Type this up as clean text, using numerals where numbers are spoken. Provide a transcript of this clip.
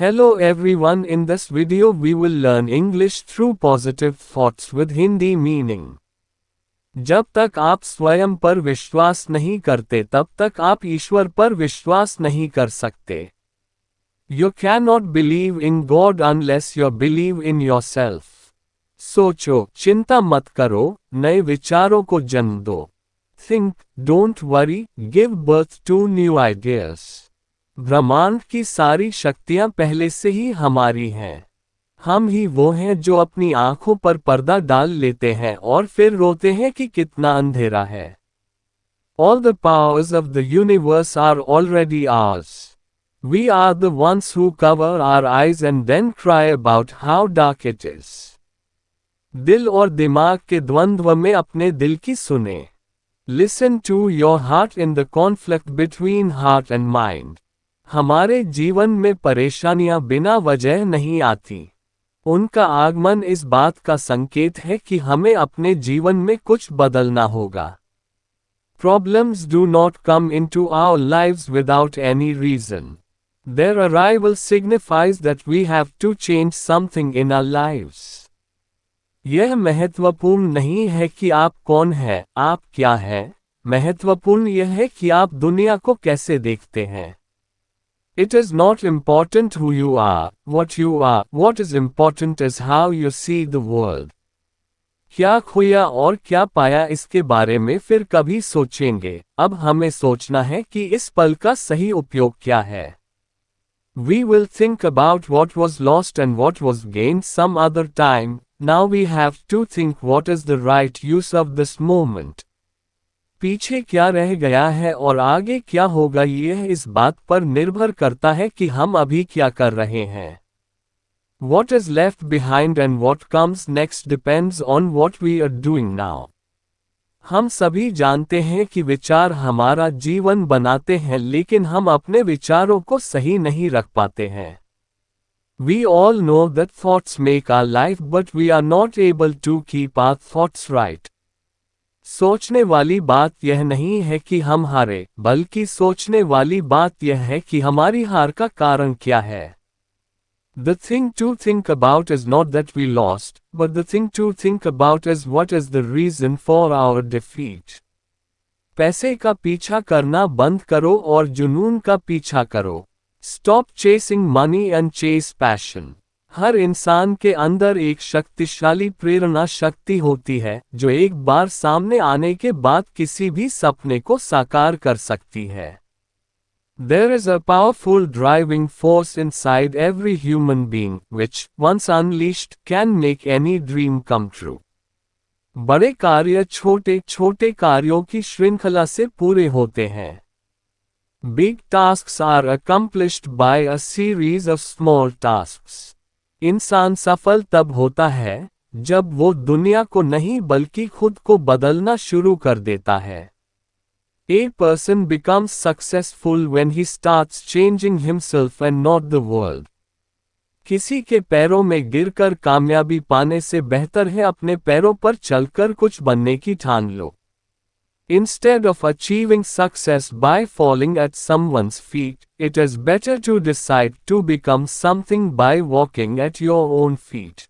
Hello everyone, in this video we will learn English through positive thoughts with Hindi meaning. जब तक आप स्वयं पर विश्वास नहीं करते तब तक आप ईश्वर पर विश्वास नहीं कर सकते. You cannot believe in God unless you believe in yourself. सोचो, चिंता मत करो, नए विचारों को जन्म दो. Think, don't worry, give birth to new ideas. ब्रह्मांड की सारी शक्तियां पहले से ही हमारी हैं. हम ही वो हैं जो अपनी आंखों पर पर्दा डाल लेते हैं और फिर रोते हैं कि कितना अंधेरा है. All the powers of the universe are already ours. We are the ones who cover our eyes and then cry about how dark it is. दिल और दिमाग के द्वंद्व में अपने दिल की सुने. Listen to your heart in the conflict between heart and mind. हमारे जीवन में परेशानियां बिना वजह नहीं आती. उनका आगमन इस बात का संकेत है कि हमें अपने जीवन में कुछ बदलना होगा. Problems do not come into our lives without any reason. Their arrival signifies that we have to change something in our lives. यह महत्वपूर्ण नहीं है कि आप कौन हैं, आप क्या हैं. महत्वपूर्ण यह है कि आप दुनिया को कैसे देखते हैं. It is not important who you are, what is important is how you see the world. क्या खोया और क्या पाया इसके बारे में फिर कभी सोचेंगे, अब हमें सोचना है कि इस पल का सही उपयोग क्या है. We will think about what was lost and what was gained some other time, now we have to think what is the right use of this moment. पीछे क्या रह गया है और आगे क्या होगा, यह इस बात पर निर्भर करता है कि हम अभी क्या कर रहे हैं. What is left behind and what comes next depends on what we are doing now. हम सभी जानते हैं कि विचार हमारा जीवन बनाते हैं लेकिन हम अपने विचारों को सही नहीं रख पाते हैं. We all know that thoughts make our life but we are not able to keep our thoughts right. सोचने वाली बात यह नहीं है कि हम हारे, बल्कि सोचने वाली बात यह है कि हमारी हार का कारण क्या है. The thing to think about is not that we lost, but the thing to think about is what is the reason for our defeat. पैसे का पीछा करना बंद करो और जुनून का पीछा करो. Stop chasing money and chase passion. हर इंसान के अंदर एक शक्तिशाली प्रेरणा शक्ति होती है जो एक बार सामने आने के बाद किसी भी सपने को साकार कर सकती है. There is a powerful driving force inside every human being, which, once unleashed, can make any dream come true. बड़े कार्य छोटे छोटे कार्यों की श्रृंखला से पूरे होते हैं. Big tasks are accomplished by a series of small tasks. इंसान सफल तब होता है जब वो दुनिया को नहीं बल्कि खुद को बदलना शुरू कर देता है. A person becomes successful when he starts changing himself and not the world. किसी के पैरों में गिरकर कामयाबी पाने से बेहतर है अपने पैरों पर चलकर कुछ बनने की ठान लो. Instead of achieving success by falling at someone's feet, it is better to decide to become something by walking at your own feet.